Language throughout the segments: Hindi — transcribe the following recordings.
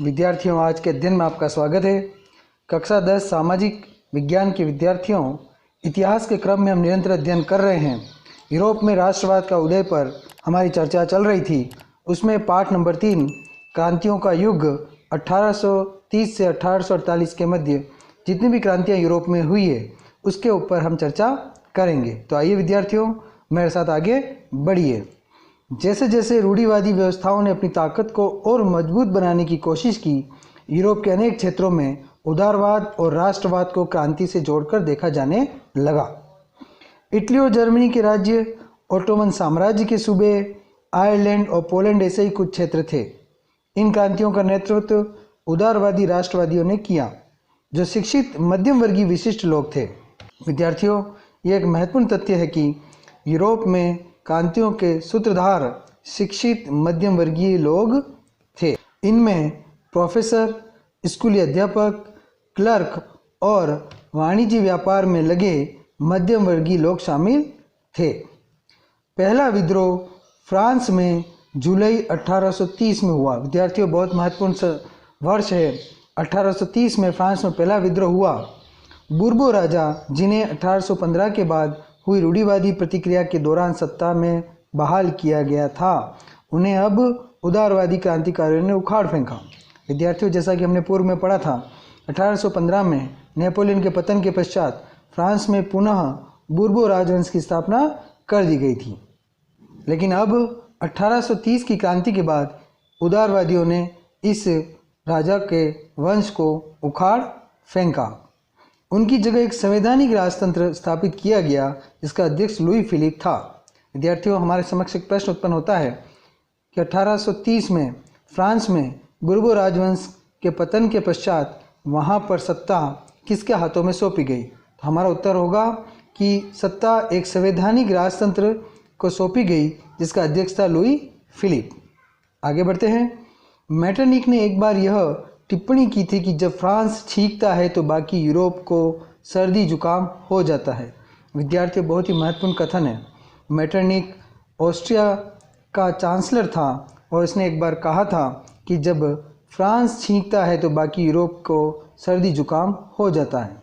विद्यार्थियों, आज के अध्ययन में आपका स्वागत है। कक्षा 10 सामाजिक विज्ञान के विद्यार्थियों, इतिहास के क्रम में हम निरंतर अध्ययन कर रहे हैं। यूरोप में राष्ट्रवाद का उदय पर हमारी चर्चा चल रही थी। उसमें पाठ नंबर 3 क्रांतियों का युग 1830 से 1848 के मध्य जितनी भी क्रांतियाँ यूरोप में हुई है उसके ऊपर हम चर्चा करेंगे। तो आइए विद्यार्थियों, मेरे साथ आगे बढ़िए। जैसे जैसे रूढ़िवादी व्यवस्थाओं ने अपनी ताकत को और मजबूत बनाने की कोशिश की, यूरोप के अनेक क्षेत्रों में उदारवाद और राष्ट्रवाद को क्रांति से जोड़कर देखा जाने लगा। इटली और जर्मनी के राज्य, ओटोमन साम्राज्य के सूबे, आयरलैंड और पोलैंड ऐसे ही कुछ क्षेत्र थे। इन क्रांतियों का नेतृत्व उदारवादी राष्ट्रवादियों ने किया, जो शिक्षित मध्यम वर्गीय विशिष्ट लोग थे। विद्यार्थियों, ये एक महत्वपूर्ण तथ्य है कि यूरोप में क्रांतियों के सूत्रधार शिक्षित मध्यम वर्गीय लोग थे। इनमें प्रोफेसर, स्कूली अध्यापक, क्लर्क और वाणिज्य व्यापार में लगे मध्यम वर्गीय लोग शामिल थे। पहला विद्रोह फ्रांस में जुलाई 1830 में हुआ। विद्यार्थियों, बहुत महत्वपूर्ण वर्ष है। 1830 में फ्रांस में पहला विद्रोह हुआ। बूर्बो राजा, जिन्हें 1815 के बाद हुई रूढ़िवादी प्रतिक्रिया के दौरान सत्ता में बहाल किया गया था, उन्हें अब उदारवादी क्रांतिकारियों ने उखाड़ फेंका। विद्यार्थियों, जैसा कि हमने पूर्व में पढ़ा था, 1815 में नेपोलियन के पतन के पश्चात फ्रांस में पुनः बूर्बो राजवंश की स्थापना कर दी गई थी। लेकिन अब 1830 की क्रांति के बाद उदारवादियों ने इस राजा के वंश को उखाड़ फेंका। उनकी जगह एक संवैधानिक राजतंत्र स्थापित किया गया, जिसका अध्यक्ष लुई फिलिप था। विद्यार्थियों, हमारे समक्ष एक प्रश्न उत्पन्न होता है कि 1830 में फ्रांस में बूर्बो राजवंश के पतन के पश्चात वहाँ पर सत्ता किसके हाथों में सौंपी गई? तो हमारा उत्तर होगा कि सत्ता एक संवैधानिक राजतंत्र को सौंपी गई, जिसका अध्यक्ष था लुई फिलिप। आगे बढ़ते हैं। मेटरनिक ने एक बार यह टिप्पणी की थी कि जब फ्रांस छींकता है तो बाकी यूरोप को सर्दी जुकाम हो जाता है। विद्यार्थियों, बहुत ही महत्वपूर्ण कथन है। मेटरनिक ऑस्ट्रिया का चांसलर था और इसने एक बार कहा था कि जब फ्रांस छींकता है तो बाकी यूरोप को सर्दी जुकाम हो जाता है।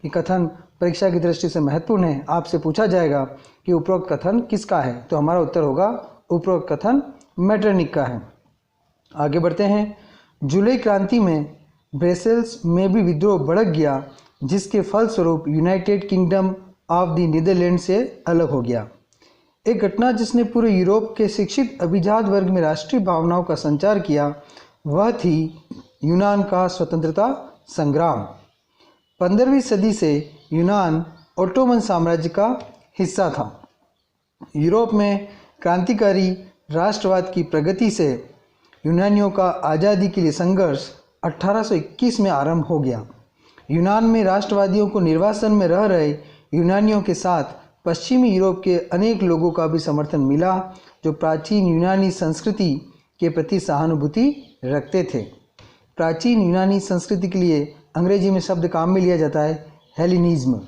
ये कथन परीक्षा की दृष्टि से महत्वपूर्ण है। आपसे पूछा जाएगा कि उपरोक्त कथन किसका है, तो हमारा उत्तर होगा उपरोक्त कथन मेटरनिक का है। आगे बढ़ते हैं। जुलाई क्रांति में ब्रसेल्स में भी विद्रोह भड़क गया, जिसके फलस्वरूप United Kingdom of the Netherlands से अलग हो गया। एक घटना जिसने पूरे यूरोप के शिक्षित अभिजात वर्ग में राष्ट्रीय भावनाओं का संचार किया, वह थी यूनान का स्वतंत्रता संग्राम। 15वीं सदी से यूनान ओटोमन साम्राज्य का हिस्सा था। यूरोप में क्रांतिकारी राष्ट्रवाद की प्रगति से यूनानियों का आज़ादी के लिए संघर्ष 1821 में आरंभ हो गया। यूनान में राष्ट्रवादियों को निर्वासन में रह रहे यूनानियों के साथ पश्चिमी यूरोप के अनेक लोगों का भी समर्थन मिला, जो प्राचीन यूनानी संस्कृति के प्रति सहानुभूति रखते थे। प्राचीन यूनानी संस्कृति के लिए अंग्रेजी में शब्द काम में लिया जाता है हेलेनिज्म।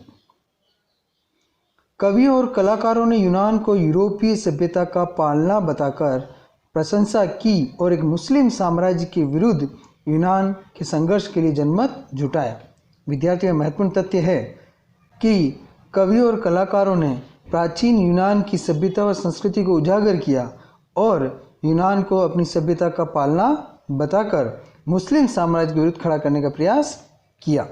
कवियों और कलाकारों ने यूनान को यूरोपीय सभ्यता का पालना बताकर प्रशंसा की और एक मुस्लिम साम्राज्य के विरुद्ध यूनान के संघर्ष के लिए जनमत जुटाया। विद्यार्थियों, महत्वपूर्ण तथ्य है कि कवियों और कलाकारों ने प्राचीन यूनान की सभ्यता व संस्कृति को उजागर किया और यूनान को अपनी सभ्यता का पालना बताकर मुस्लिम साम्राज्य के विरुद्ध खड़ा करने का प्रयास किया।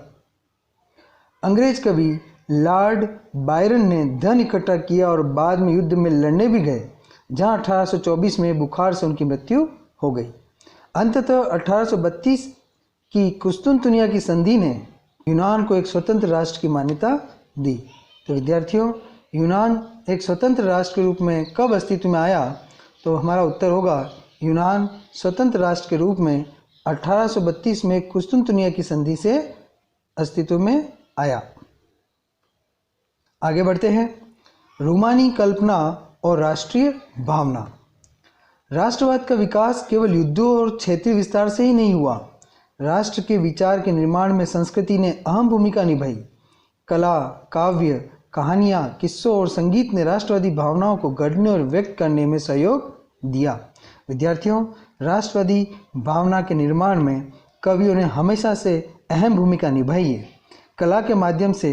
अंग्रेज कवि लॉर्ड बायरन ने धन इकट्ठा किया और बाद में युद्ध में लड़ने भी गए, जहां 1824 में बुखार से उनकी मृत्यु हो गई। अंततः 1832 की कुस्तुनतुनिया की संधि ने यूनान को एक स्वतंत्र राष्ट्र की मान्यता दी। तो विद्यार्थियों, यूनान एक स्वतंत्र राष्ट्र के रूप में कब अस्तित्व में आया? तो हमारा उत्तर होगा यूनान स्वतंत्र राष्ट्र के रूप में 1832 में कुस्तुनतुनिया की संधि से अस्तित्व में आया। आगे बढ़ते हैं। रोमानी कल्पना और राष्ट्रीय भावना। राष्ट्रवाद का विकास केवल युद्धों और क्षेत्रीय विस्तार से ही नहीं हुआ। राष्ट्र के विचार के निर्माण में संस्कृति ने अहम भूमिका निभाई। कला, काव्य, कहानियाँ, किस्सों और संगीत ने राष्ट्रवादी भावनाओं को गढ़ने और व्यक्त करने में सहयोग दिया। विद्यार्थियों, राष्ट्रवादी भावना के निर्माण में कवियों ने हमेशा से अहम भूमिका निभाई है। कला के माध्यम से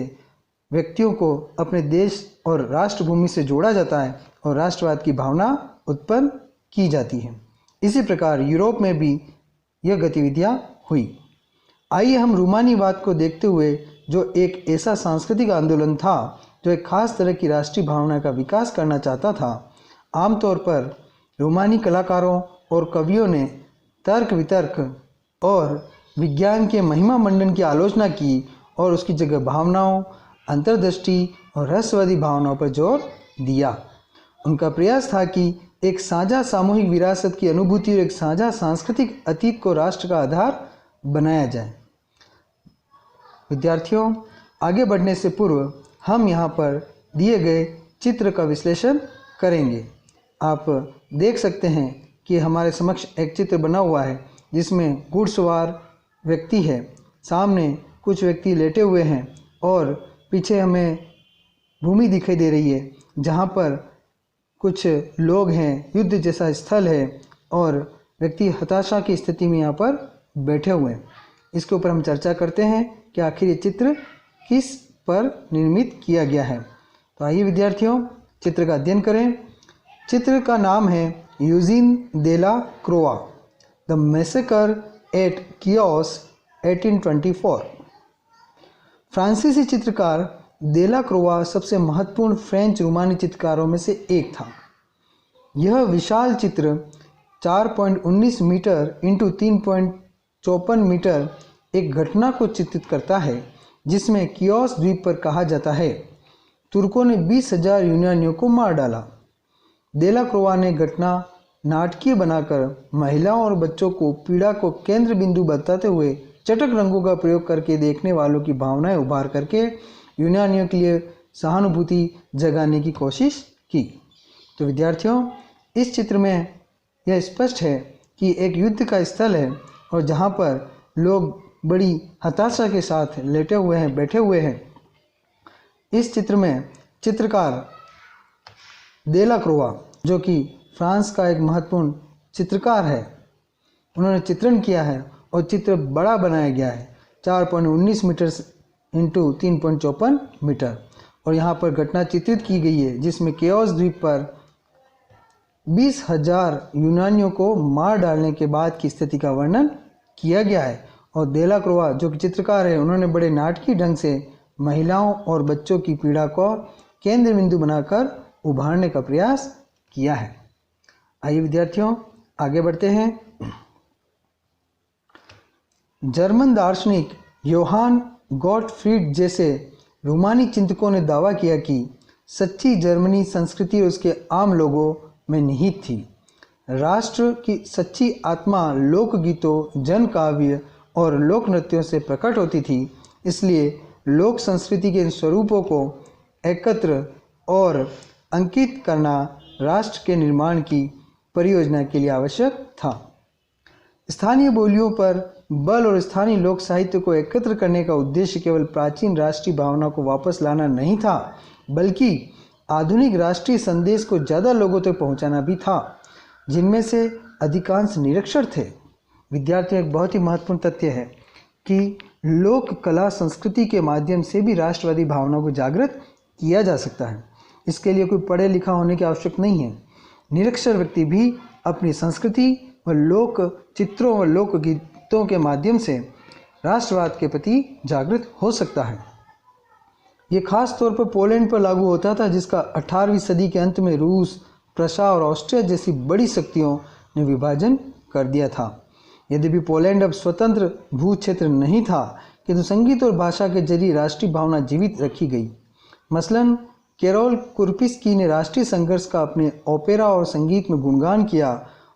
व्यक्तियों को अपने देश और राष्ट्रभूमि से जोड़ा जाता है और राष्ट्रवाद की भावना उत्पन्न की जाती है। इसी प्रकार यूरोप में भी यह गतिविधियाँ हुई। आइए हम रूमानीवाद को देखते हुए, जो एक ऐसा सांस्कृतिक आंदोलन था जो एक खास तरह की राष्ट्रीय भावना का विकास करना चाहता था। आमतौर पर रोमानी कलाकारों और कवियों ने तर्क वितर्क और विज्ञान के महिमा मंडन की आलोचना की और उसकी जगह भावनाओं, अंतर्दृष्टि और रहस्यवादी भावनाओं पर जोर दिया। उनका प्रयास था कि एक साझा सामूहिक विरासत की अनुभूति और एक साझा सांस्कृतिक अतीत को राष्ट्र का आधार बनाया जाए। विद्यार्थियों, आगे बढ़ने से पूर्व हम यहाँ पर दिए गए चित्र का विश्लेषण करेंगे। आप देख सकते हैं कि हमारे समक्ष एक चित्र बना हुआ है जिसमें घुड़सवार व्यक्ति है, सामने कुछ व्यक्ति लेटे हुए हैं और पीछे हमें भूमि दिखाई दे रही है जहाँ पर कुछ लोग हैं, युद्ध जैसा स्थल है और व्यक्ति हताशा की स्थिति में यहाँ पर बैठे हुए हैं। इसके ऊपर हम चर्चा करते हैं कि आखिर ये चित्र किस पर निर्मित किया गया है। तो आइए विद्यार्थियों, चित्र का अध्ययन करें। चित्र का नाम है यूजीन देला क्रोआ, द मैसेकर एट कियोस 1824। फ्रांसीसी चित्रकार देला क्रोआ सबसे महत्वपूर्ण फ्रेंच रोमानी चित्रकारों में से एक था। यह विशाल चित्र 4.19 मीटर इंटू 3.54 मीटर एक घटना को चित्रित करता है जिसमें कियोस द्वीप पर कहा जाता है तुर्कों ने 20,000 यूनानियों को मार डाला। देला क्रोआ ने घटना नाटकीय बनाकर महिलाओं और बच्चों को पीड़ा को केंद्र बिंदु बताते हुए चटक रंगों का प्रयोग करके देखने वालों की भावनाएं उभार करके यूनानियों के लिए सहानुभूति जगाने की कोशिश की। तो विद्यार्थियों, इस चित्र में यह स्पष्ट है कि एक युद्ध का स्थल है और जहाँ पर लोग बड़ी हताशा के साथ लेटे हुए हैं, बैठे हुए हैं। इस चित्र में चित्रकार देला क्रोआ, जो कि फ्रांस का एक महत्वपूर्ण चित्रकार है, उन्होंने चित्रण किया है और चित्र बड़ा बनाया गया है 4.19 मीटर इंटू 3.54 मीटर। और यहाँ पर घटना चित्रित की गई है जिसमें कियोस द्वीप पर 20,000 यूनानियों को मार डालने के बाद की स्थिति का वर्णन किया गया है। और देला क्रोआ, जो कि चित्रकार है, उन्होंने बड़े नाटकीय ढंग से महिलाओं और बच्चों की पीड़ा को केंद्र बिंदु बनाकर उभारने का प्रयास किया है। आइए विद्यार्थियों, आगे बढ़ते हैं। जर्मन दार्शनिक योहान गॉटफ्रीड जैसे रोमानी चिंतकों ने दावा किया कि सच्ची जर्मनी संस्कृति उसके आम लोगों में निहित थी। राष्ट्र की सच्ची आत्मा लोकगीतों, जन काव्य और लोक नृत्यों से प्रकट होती थी। इसलिए लोक संस्कृति के इन स्वरूपों को एकत्र और अंकित करना राष्ट्र के निर्माण की परियोजना के लिए आवश्यक था। स्थानीय बोलियों पर बल और स्थानीय लोक साहित्य को एकत्र करने का उद्देश्य केवल प्राचीन राष्ट्रीय भावना को वापस लाना नहीं था, बल्कि आधुनिक राष्ट्रीय संदेश को ज़्यादा लोगों तक पहुंचाना भी था, जिनमें से अधिकांश निरक्षर थे। विद्यार्थियों, एक बहुत ही महत्वपूर्ण तथ्य है कि लोक कला संस्कृति के माध्यम से भी राष्ट्रवादी भावना को जागृत किया जा सकता है। इसके लिए कोई पढ़े लिखा होने की आवश्यकता नहीं है। निरक्षर व्यक्ति भी अपनी संस्कृति व लोक चित्रों व लोक गीतों के माध्यम से राष्ट्रवाद के प्रति जागृत हो सकता है। ये खास तौर पर पोलैंड पर लागू होता था, जिसका 18वीं सदी के अंत में रूस, प्रशा और ऑस्ट्रिया जैसी बड़ी शक्तियों ने विभाजन कर दिया था। यद्यपि पोलैंड अब स्वतंत्र भू क्षेत्र नहीं था, किंतु संगीत और भाषा के जरिए राष्ट्रीय भावना जीवित रखी गई। मसलन कैरोल कुर्पिस्की ने राष्ट्रीय संघर्ष का अपने ओपेरा और संगीत में गुणगान किया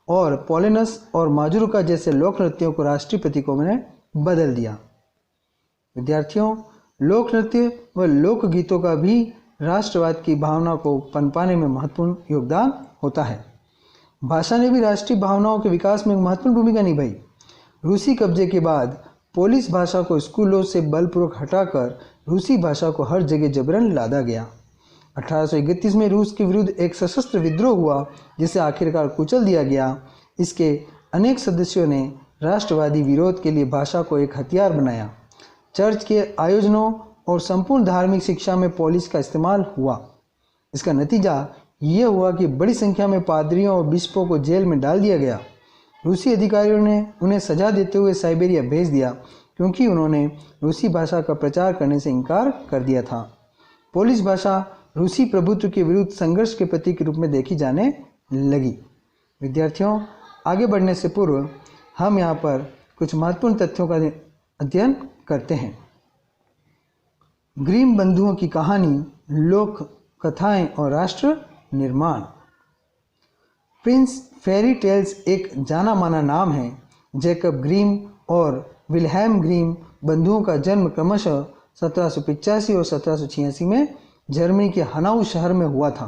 और पोलेनस और माजुरुका जैसे लोक नृत्यों को राष्ट्रीय प्रतीकों में बदल दिया। विद्यार्थियों, लोक नृत्य व लोक गीतों का भी राष्ट्रवाद की भावना को पनपाने में महत्वपूर्ण योगदान होता है। भाषा ने भी राष्ट्रीय भावनाओं के विकास में एक महत्वपूर्ण भूमिका निभाई। रूसी कब्जे के बाद पोलिश भाषा को स्कूलों से बलपूर्वक हटाकर रूसी भाषा को हर जगह जबरन लादा गया। 1831 में रूस के विरुद्ध एक सशस्त्र विद्रोह हुआ, जिसे आखिरकार कुचल दिया गया। इसके अनेक सदस्यों ने राष्ट्रवादी विरोध के लिए भाषा को एक हथियार बनाया। चर्च के आयोजनों और संपूर्ण धार्मिक शिक्षा में पुलिस का इस्तेमाल हुआ। इसका नतीजा ये हुआ कि बड़ी संख्या में पादरियों और बिशपों को जेल में डाल दिया गया। रूसी अधिकारियों ने उन्हें सजा देते हुए साइबेरिया भेज दिया क्योंकि उन्होंने रूसी भाषा का प्रचार करने से इनकार कर दिया था। पोलिश भाषा रूसी प्रभुत्व के विरुद्ध संघर्ष के प्रतीक के रूप में देखी जाने लगी। विद्यार्थियों, आगे बढ़ने से पूर्व हम यहाँ पर कुछ महत्वपूर्ण तथ्यों का अध्ययन करते हैं। ग्रीम बंधुओं की कहानी, लोक कथाएं और राष्ट्र निर्माण। प्रिंस फेरी टेल्स एक जाना माना नाम है। जैकब ग्रीम और विल्हेम ग्रीम बंधुओं का जन्म क्रमशः 1785 और 1786 में जर्मनी के हनाउ शहर में हुआ था।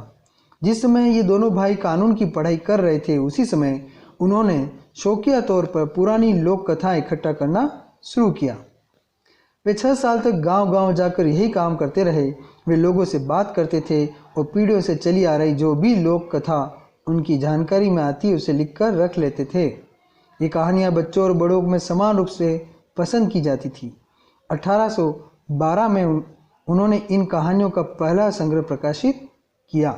जिस समय ये दोनों भाई कानून की पढ़ाई कर रहे थे, उसी समय उन्होंने शौकिया तौर पर पुरानी लोक कथाएं इकट्ठा करना शुरू किया। वे 6 साल तक गांव-गांव जाकर यही काम करते रहे। वे लोगों से बात करते थे और पीढ़ियों से चली आ रही जो भी लोक कथा उनकी जानकारी में आती उसे लिखकर रख लेते थे। ये कहानियाँ बच्चों और बड़ों में समान रूप से पसंद की जाती थी। 1812 में उन्होंने इन कहानियों का पहला संग्रह प्रकाशित किया।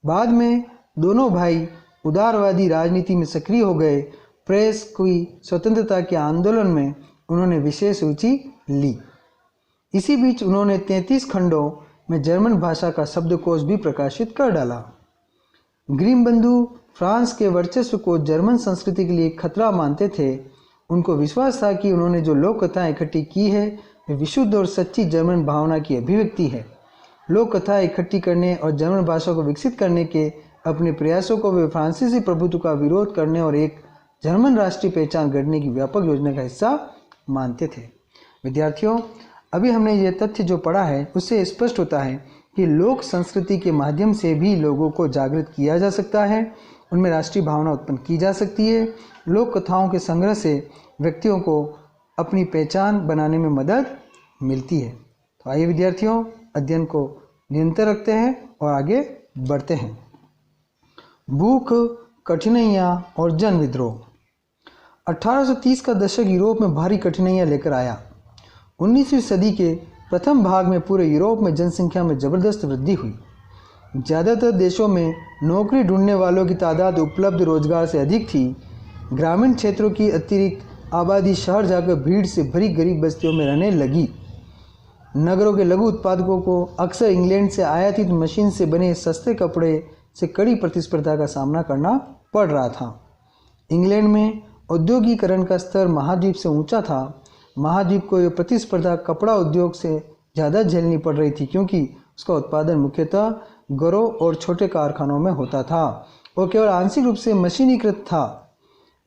बाद में दोनों भाई उदारवादी राजनीति में सक्रिय हो गए। प्रेस की स्वतंत्रता के आंदोलन में उन्होंने विशेष रुचि ली। इसी बीच उन्होंने 33 खंडों में जर्मन भाषा का शब्दकोश भी प्रकाशित कर डाला। ग्रीम बंधु फ्रांस के वर्चस्व को जर्मन संस्कृति के लिए खतरा मानते थे। उनको विश्वास था कि उन्होंने जो लोक कथाएं इकट्ठी की है वे विशुद्ध और सच्ची जर्मन भावना की अभिव्यक्ति है। लोक कथाएं इकट्ठी करने और जर्मन भाषा को विकसित करने के अपने प्रयासों को वे फ्रांसीसी प्रभुत्व का विरोध करने और एक जर्मन राष्ट्रीय पहचान गढ़ने की व्यापक योजना का हिस्सा मानते थे। विद्यार्थियों, अभी हमने ये तथ्य जो पढ़ा है उससे स्पष्ट होता है कि लोक संस्कृति के माध्यम से भी लोगों को जागृत किया जा सकता है, उनमें राष्ट्रीय भावना उत्पन्न की जा सकती है। लोक कथाओं के संग्रह से व्यक्तियों को अपनी पहचान बनाने में मदद मिलती है। तो आइए विद्यार्थियों, अध्ययन को निरंतर रखते हैं और आगे बढ़ते हैं। भूख, कठिनाइयाँ और जन विद्रोह। 1830 का दशक यूरोप में भारी कठिनाइयाँ लेकर आया। 19वीं सदी के प्रथम भाग में पूरे यूरोप में जनसंख्या में जबरदस्त वृद्धि हुई। ज़्यादातर देशों में नौकरी ढूंढने वालों की तादाद उपलब्ध रोजगार से अधिक थी। ग्रामीण क्षेत्रों की अतिरिक्त आबादी शहर जाकर भीड़ से भरी गरीब बस्तियों में रहने लगी। नगरों के लघु उत्पादकों को अक्सर इंग्लैंड से आयातित मशीन से बने सस्ते कपड़े से कड़ी प्रतिस्पर्धा का सामना करना पड़ रहा था। इंग्लैंड में औद्योगिकरण का स्तर महाद्वीप से ऊंचा था। महाद्वीप को यह प्रतिस्पर्धा कपड़ा उद्योग से ज़्यादा झेलनी पड़ रही थी क्योंकि उसका उत्पादन मुख्यतः घरों और छोटे कारखानों में होता था और केवल आंशिक रूप से मशीनीकृत था।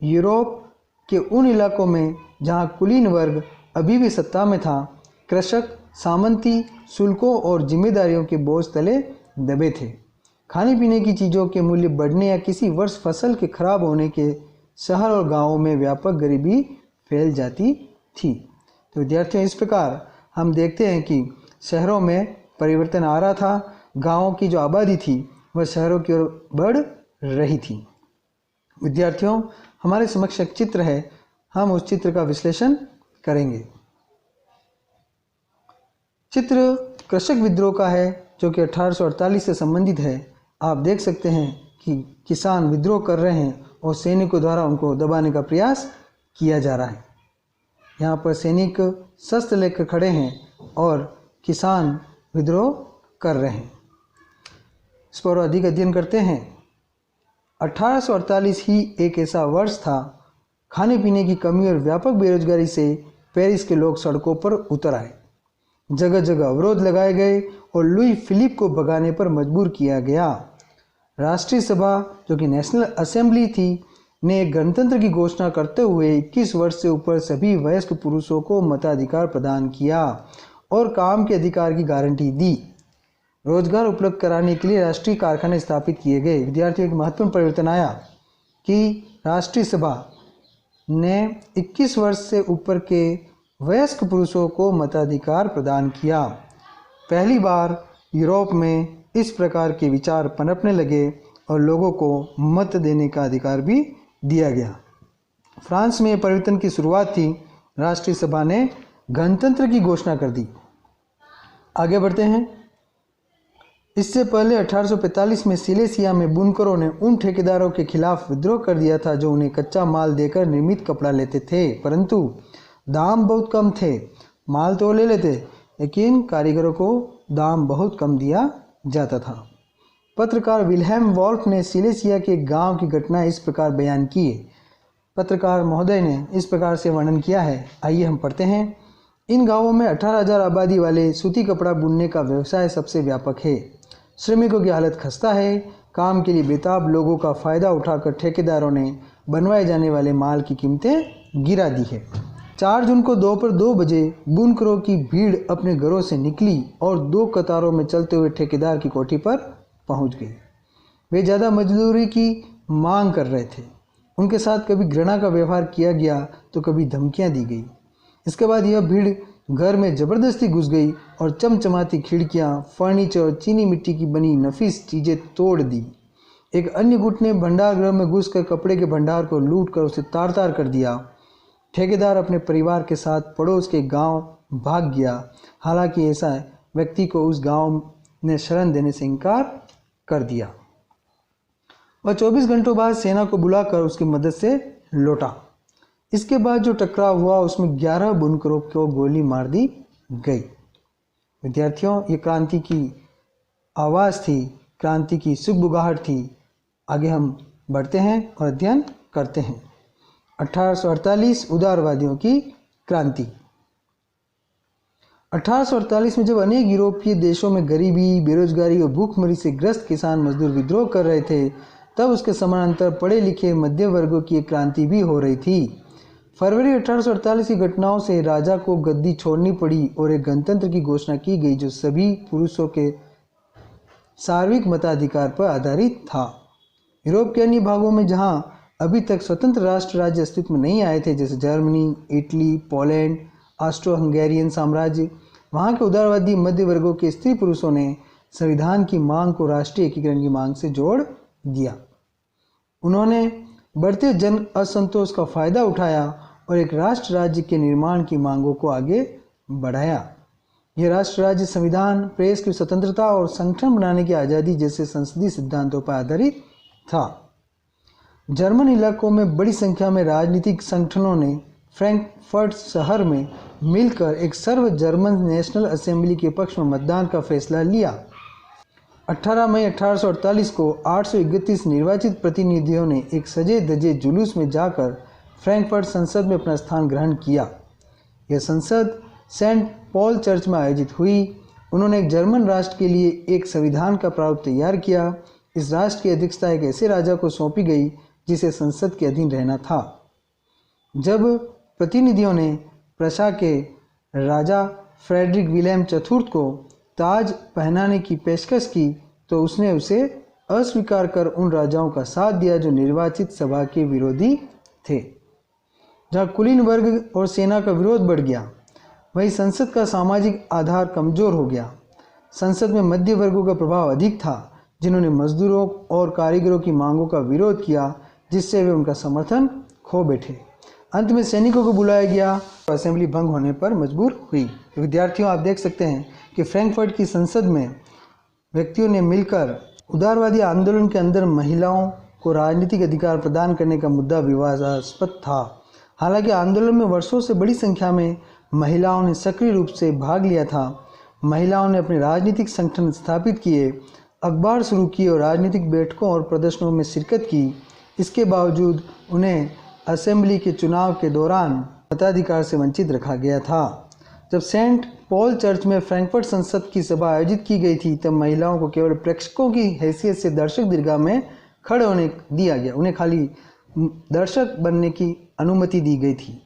यूरोप के उन इलाकों में जहां कुलीन वर्ग अभी भी सत्ता में था, कृषक सामंती शुल्कों और जिम्मेदारियों के बोझ तले दबे थे। खाने पीने की चीज़ों के मूल्य बढ़ने या किसी वर्ष फसल के खराब होने के शहर और गांवों में व्यापक गरीबी फैल जाती थी। तो विद्यार्थियों, इस प्रकार हम देखते हैं कि शहरों में परिवर्तन आ रहा था। गांवों की जो आबादी थी वह शहरों की ओर बढ़ रही थी। विद्यार्थियों, हमारे समक्ष एक चित्र है, हम उस चित्र का विश्लेषण करेंगे। चित्र कृषक विद्रोह का है जो कि 1848 से संबंधित है। आप देख सकते हैं कि किसान विद्रोह कर रहे हैं और सैनिकों द्वारा उनको दबाने का प्रयास किया जा रहा है। यहाँ पर सैनिक शस्त्र लेकर खड़े हैं और किसान विद्रोह कर रहे हैं। इस पर अधिक अध्ययन करते हैं। 1848 ही एक ऐसा वर्ष था, खाने पीने की कमी और व्यापक बेरोजगारी से पेरिस के लोग सड़कों पर उतर आए। जगह जगह अवरोध लगाए गए और लुई फिलिप को भगाने पर मजबूर किया गया। राष्ट्रीय सभा, जो कि नेशनल असेंबली थी, ने गणतंत्र की घोषणा करते हुए 21 वर्ष से ऊपर सभी वयस्क पुरुषों को मताधिकार प्रदान किया और काम के अधिकार की गारंटी दी। रोजगार उपलब्ध कराने के लिए राष्ट्रीय कारखाने स्थापित किए गए। विद्यार्थियों, एक महत्वपूर्ण परिवर्तन आया कि राष्ट्रीय सभा ने 21 वर्ष से ऊपर के वयस्क पुरुषों को मताधिकार प्रदान किया। पहली बार यूरोप में इस प्रकार के विचार पनपने लगे और लोगों को मत देने का अधिकार भी दिया गया। फ्रांस में परिवर्तन की शुरुआत थी। राष्ट्रीय सभा ने गणतंत्र की घोषणा कर दी। आगे बढ़ते हैं। इससे पहले 1845 में सिलेसिया में बुनकरों ने उन ठेकेदारों के खिलाफ विद्रोह कर दिया था जो उन्हें कच्चा माल देकर निर्मित कपड़ा लेते थे, परंतु दाम बहुत कम थे। माल तो ले लेते, लेकिन कारीगरों को दाम बहुत कम दिया जाता था। पत्रकार विल्हेम वॉल्फ ने सिलेसिया के गांव की घटना इस प्रकार बयान की है। पत्रकार महोदय ने इस प्रकार से वर्णन किया है, आइए हम पढ़ते हैं। इन गांवों में 18,000 आबादी वाले सूती कपड़ा बुनने का व्यवसाय सबसे व्यापक है। श्रमिकों की हालत खस्ता है। काम के लिए बेताब लोगों का फ़ायदा उठाकर ठेकेदारों ने बनवाए जाने वाले माल की कीमतें गिरा दी है। 4 जून को दोपहर 2 बजे बुनकरों की भीड़ अपने घरों से निकली और 2 कतारों में चलते हुए ठेकेदार की कोठी पर पहुंच गई। वे ज़्यादा मजदूरी की मांग कर रहे थे। उनके साथ कभी घृणा का व्यवहार किया गया तो कभी धमकियां दी गई। इसके बाद यह भीड़ घर में ज़बरदस्ती घुस गई और चमचमाती खिड़कियां, फर्नीचर और चीनी मिट्टी की बनी नफीस चीज़ें तोड़ दी। एक अन्य गुट ने भंडार गृह में घुसकर कपड़े के भंडार को लूट कर उसे तार तार कर दिया। ठेकेदार अपने परिवार के साथ पड़ोस के गांव भाग गया। हालांकि ऐसा व्यक्ति को उस गांव ने शरण देने से इनकार कर दिया। वह 24 घंटों बाद सेना को बुलाकर उसकी मदद से लौटा। इसके बाद जो टकराव हुआ उसमें 11 बुनकरों को गोली मार दी गई। विद्यार्थियों, ये क्रांति की आवाज़ थी, क्रांति की सुगबुगाहट थी। आगे हम बढ़ते हैं और अध्ययन करते हैं। 1848 उदारवादियों की क्रांति। 1848 में जब अनेक यूरोपीय देशों में गरीबी, बेरोजगारी और भूखमरी से ग्रस्त किसान मजदूर विद्रोह कर रहे थे, तब उसके समानांतर पढ़े लिखे मध्य वर्गों की एक क्रांति भी हो रही थी। फरवरी 1848 की घटनाओं से राजा को गद्दी छोड़नी पड़ी और एक गणतंत्र की घोषणा की गई जो सभी पुरुषों के सार्वत्रिक मताधिकार पर आधारित था। यूरोप के अन्य भागों में जहां अभी तक स्वतंत्र राष्ट्र राज्य अस्तित्व में नहीं आए थे, जैसे Germany, Italy, Poland, Austro Hungarian साम्राज्य, वहाँ के उदारवादी मध्य वर्गों के स्त्री पुरुषों ने संविधान की मांग को राष्ट्रीय एकीकरण की मांग से जोड़ दिया। उन्होंने बढ़ते जन असंतोष का फायदा उठाया और एक राष्ट्र राज्य के निर्माण की मांगों को आगे बढ़ाया। यह राष्ट्र राज्य संविधान, प्रेस की स्वतंत्रता और संगठन बनाने की आज़ादी जैसे संसदीय सिद्धांतों पर आधारित था। जर्मन इलाकों में बड़ी संख्या में राजनीतिक संगठनों ने फ्रैंकफर्ट शहर में मिलकर एक सर्व जर्मन नेशनल असेंबली के पक्ष में मतदान का फैसला लिया। 18 मई 1848 को 831 निर्वाचित प्रतिनिधियों ने एक सजे धजे जुलूस में जाकर फ्रैंकफर्ट संसद में अपना स्थान ग्रहण किया। यह संसद सेंट पॉल चर्च में आयोजित हुई। उन्होंने एक जर्मन राष्ट्र के लिए एक संविधान का प्रारूप तैयार किया। इस राष्ट्र की अध्यक्षता एक ऐसे राजा को सौंपी गई जिसे संसद के अधीन रहना था। जब प्रतिनिधियों ने प्रशा के राजा फ्रेडरिक विलेम चतुर्थ को ताज पहनाने की पेशकश की तो उसने उसे अस्वीकार कर उन राजाओं का साथ दिया जो निर्वाचित सभा के विरोधी थे। जहाँ कुलीन वर्ग और सेना का विरोध बढ़ गया, वहीं संसद का सामाजिक आधार कमजोर हो गया। संसद में मध्य वर्गों का प्रभाव अधिक था, जिन्होंने मजदूरों और कारीगरों की मांगों का विरोध किया, जिससे वे उनका समर्थन खो बैठे। अंत में सैनिकों को बुलाया गया और असेंबली भंग होने पर मजबूर हुई। विद्यार्थियों, आप देख सकते हैं कि फ्रैंकफर्ट की संसद में व्यक्तियों ने मिलकर उदारवादी आंदोलन के अंदर महिलाओं को राजनीतिक अधिकार प्रदान करने का मुद्दा विवादास्पद था। हालांकि आंदोलन में वर्षों से बड़ी संख्या में महिलाओं ने सक्रिय रूप से भाग लिया था। महिलाओं ने अपने राजनीतिक संगठन स्थापित किए, अखबार शुरू किए और राजनीतिक बैठकों और प्रदर्शनों में शिरकत की। इसके बावजूद उन्हें असेंबली के चुनाव के दौरान मताधिकार से वंचित रखा गया था। जब सेंट पॉल चर्च में फ्रैंकफर्ट संसद की सभा आयोजित की गई थी, तब महिलाओं को केवल प्रेक्षकों की हैसियत से दर्शक दीर्घा में खड़े होने दिया गया। उन्हें खाली दर्शक बनने की अनुमति दी गई थी।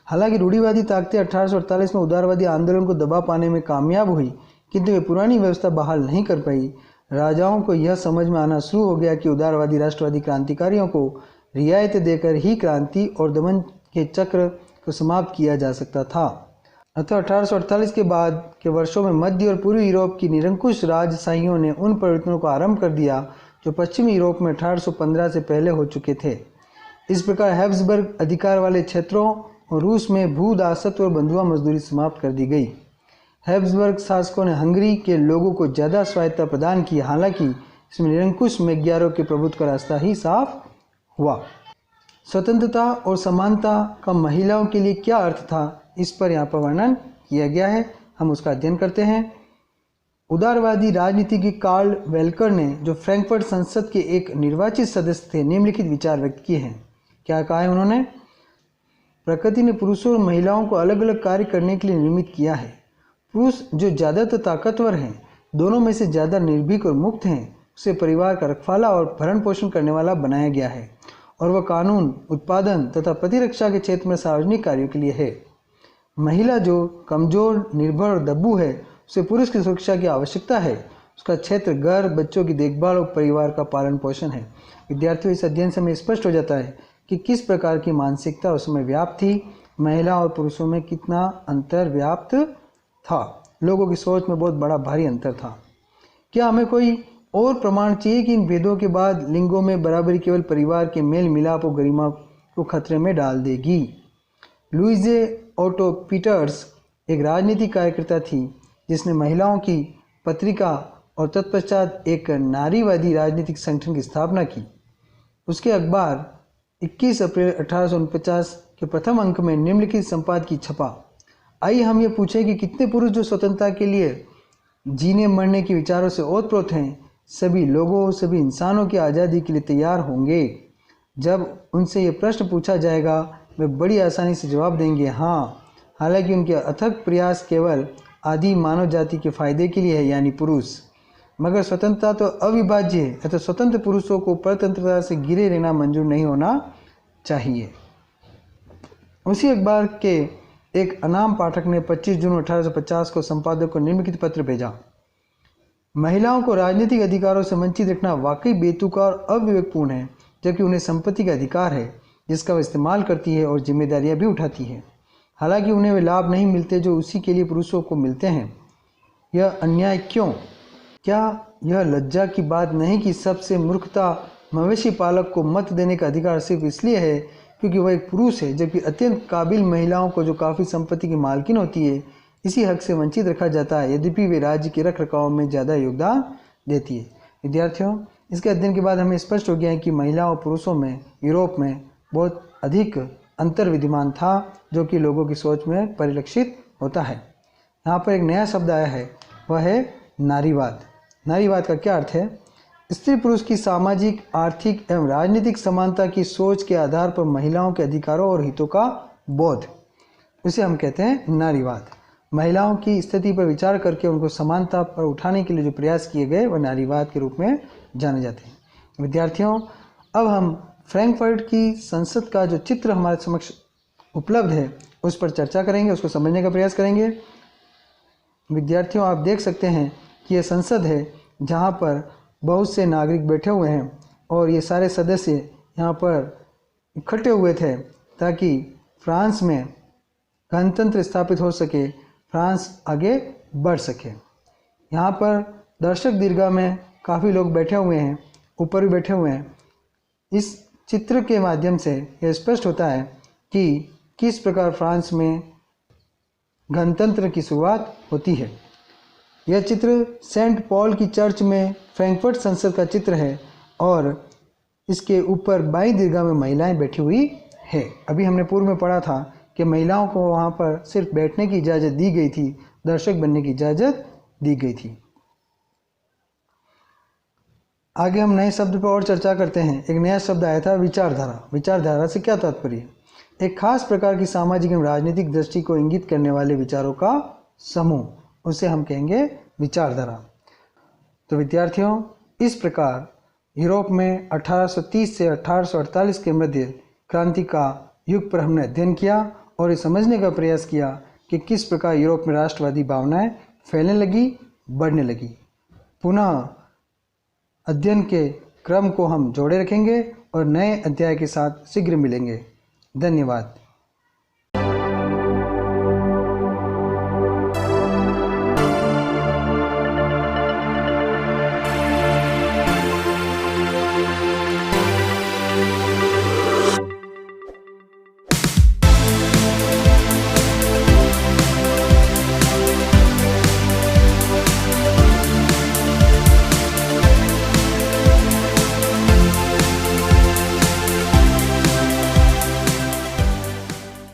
हालांकि रूढ़िवादी ताकतें 1848 में उदारवादी आंदोलन को दबा पाने में कामयाब हुई, किंतु वे पुरानी व्यवस्था बहाल नहीं कर पाई। राजाओं को यह समझ में आना शुरू हो गया कि उदारवादी राष्ट्रवादी क्रांतिकारियों को रियायतें देकर ही क्रांति और दमन के चक्र को समाप्त किया जा सकता था। अतः 1848 के बाद के वर्षों में मध्य और पूर्वी यूरोप की निरंकुश राजशाहियों ने उन परिवर्तनों को आरंभ कर दिया जो पश्चिमी यूरोप में 1815 से पहले हो चुके थे। इस प्रकार हैब्सबर्ग अधिकार वाले क्षेत्रों और रूस में भू दासत्व और बंधुआ मजदूरी समाप्त कर दी गई। हैब्सबर्ग शासकों ने हंगरी के लोगों को ज़्यादा स्वायत्तता प्रदान की, हालांकि इसमें निरंकुश मैग्यारों के प्रभुत्व का रास्ता ही साफ हुआ। स्वतंत्रता और समानता का महिलाओं के लिए क्या अर्थ था, इस पर यहाँ पर वर्णन किया गया है। हम उसका अध्ययन करते हैं। उदारवादी राजनीतिज्ञ कार्ल वेल्कर ने, जो फ्रैंकफर्ट संसद के एक निर्वाचित सदस्य थे, निम्नलिखित विचार व्यक्त किए हैं। क्या कहा है उन्होंने? प्रकृति ने पुरुषों और महिलाओं को अलग अलग कार्य करने के लिए निर्मित किया है। पुरुष जो ज़्यादातर ताकतवर हैं, दोनों में से ज़्यादा निर्भीक और मुक्त हैं, उसे परिवार का रखवाला और भरण पोषण करने वाला बनाया गया है, और वह कानून, उत्पादन तथा प्रतिरक्षा के क्षेत्र में सार्वजनिक कार्यों के लिए है। महिला जो कमजोर, निर्भर और दब्बू है, उसे पुरुष की सुरक्षा की आवश्यकता है। उसका क्षेत्र घर, बच्चों की देखभाल और परिवार का पालन पोषण है। विद्यार्थियों, इस अध्ययन से हमें स्पष्ट हो जाता है कि किस प्रकार की मानसिकता उस समय व्याप्त थी। महिला और पुरुषों में कितना अंतर व्याप्त था। लोगों की सोच में बहुत बड़ा भारी अंतर था। क्या हमें कोई और प्रमाण चाहिए कि इन भेदों के बाद लिंगों में बराबरी केवल परिवार के मेल मिलाप और गरिमा को खतरे में डाल देगी? लुइजे ओटो पीटर्स एक राजनीतिक कार्यकर्ता थी जिसने महिलाओं की पत्रिका और तत्पश्चात एक नारीवादी राजनीतिक संगठन की स्थापना की। उसके अखबार 21 अप्रैल 1849 के प्रथम अंक में निम्नलिखित संपादकीय छपा। आइए हम ये पूछें कि कितने पुरुष जो स्वतंत्रता के लिए जीने मरने के विचारों से ओतप्रोत हैं, सभी लोगों, सभी इंसानों की आज़ादी के लिए तैयार होंगे? जब उनसे ये प्रश्न पूछा जाएगा, वे बड़ी आसानी से जवाब देंगे हाँ। हालांकि उनके अथक प्रयास केवल आदि मानव जाति के फायदे के लिए है, यानी पुरुष। मगर स्वतंत्रता तो अविभाज्य है, अतः स्वतंत्र पुरुषों को परतंत्रता से घिरे रहना मंजूर नहीं होना चाहिए। उसी अखबार के एक अनाम पाठक ने 25 जून 1850 को संपादक को निम्नलिखित पत्र भेजा। महिलाओं को राजनीतिक अधिकारों से वंचित रखना वाकई बेतुका और अविवेकपूर्ण है, जबकि उन्हें संपत्ति का अधिकार है जिसका वह इस्तेमाल करती है और जिम्मेदारियां भी उठाती है। हालांकि उन्हें वे लाभ नहीं मिलते जो उसी के लिए पुरुषों को मिलते हैं। यह अन्याय क्यों? क्या यह लज्जा की बात नहीं कि सबसे मूर्खता मवेशी पालक को मत देने का अधिकार सिर्फ इसलिए है क्योंकि वह एक पुरुष है, जबकि अत्यंत काबिल महिलाओं को, जो काफ़ी संपत्ति की मालकिन होती है, इसी हक से वंचित रखा जाता है, यद्यपि वे राज्य के रख रखाव में ज़्यादा योगदान देती है। विद्यार्थियों, इसके अध्ययन के बाद हमें स्पष्ट हो गया है कि महिलाओं और पुरुषों में यूरोप में बहुत अधिक अंतर विद्यमान था, जो कि लोगों की सोच में परिलक्षित होता है। यहाँ पर एक नया शब्द आया है, वह है नारीवाद। नारीवाद का क्या अर्थ है? स्त्री पुरुष की सामाजिक, आर्थिक एवं राजनीतिक समानता की सोच के आधार पर महिलाओं के अधिकारों और हितों का बोध, उसे हम कहते हैं नारीवाद। महिलाओं की स्थिति पर विचार करके उनको समानता पर उठाने के लिए जो प्रयास किए गए, वह नारीवाद के रूप में जाने जाते हैं। विद्यार्थियों, अब हम फ्रैंकफर्ट की संसद का जो चित्र हमारे समक्ष उपलब्ध है, उस पर चर्चा करेंगे, उसको समझने का प्रयास करेंगे। विद्यार्थियों, आप देख सकते हैं कि यह संसद है जहाँ पर बहुत से नागरिक बैठे हुए हैं और ये सारे सदस्य यहाँ पर इकट्ठे हुए थे ताकि फ्रांस में गणतंत्र स्थापित हो सके, फ्रांस आगे बढ़ सके। यहाँ पर दर्शक दीर्घा में काफ़ी लोग बैठे हुए हैं, ऊपर भी बैठे हुए हैं। इस चित्र के माध्यम से यह स्पष्ट होता है कि किस प्रकार फ्रांस में गणतंत्र की शुरुआत होती है। यह चित्र सेंट पॉल की चर्च में फ्रैंकफर्ट संसद का चित्र है और इसके ऊपर बाईं दीर्घा में महिलाएं बैठी हुई है। अभी हमने पूर्व में पढ़ा था कि महिलाओं को वहाँ पर सिर्फ बैठने की इजाज़त दी गई थी, दर्शक बनने की इजाज़त दी गई थी। आगे हम नए शब्द पर और चर्चा करते हैं। एक नया शब्द आया था, विचारधारा। विचारधारा से क्या तात्पर्य? एक खास प्रकार की सामाजिक एवं राजनीतिक दृष्टि को इंगित करने वाले विचारों का समूह, उसे हम कहेंगे विचारधारा। तो विद्यार्थियों, इस प्रकार यूरोप में 1830 से 1848 के मध्य क्रांति का युग पर हमने अध्ययन किया और ये समझने का प्रयास किया कि किस प्रकार यूरोप में राष्ट्रवादी भावनाएं फैलने लगी, बढ़ने लगी। पुनः अध्ययन के क्रम को हम जोड़े रखेंगे और नए अध्याय के साथ शीघ्र मिलेंगे। धन्यवाद।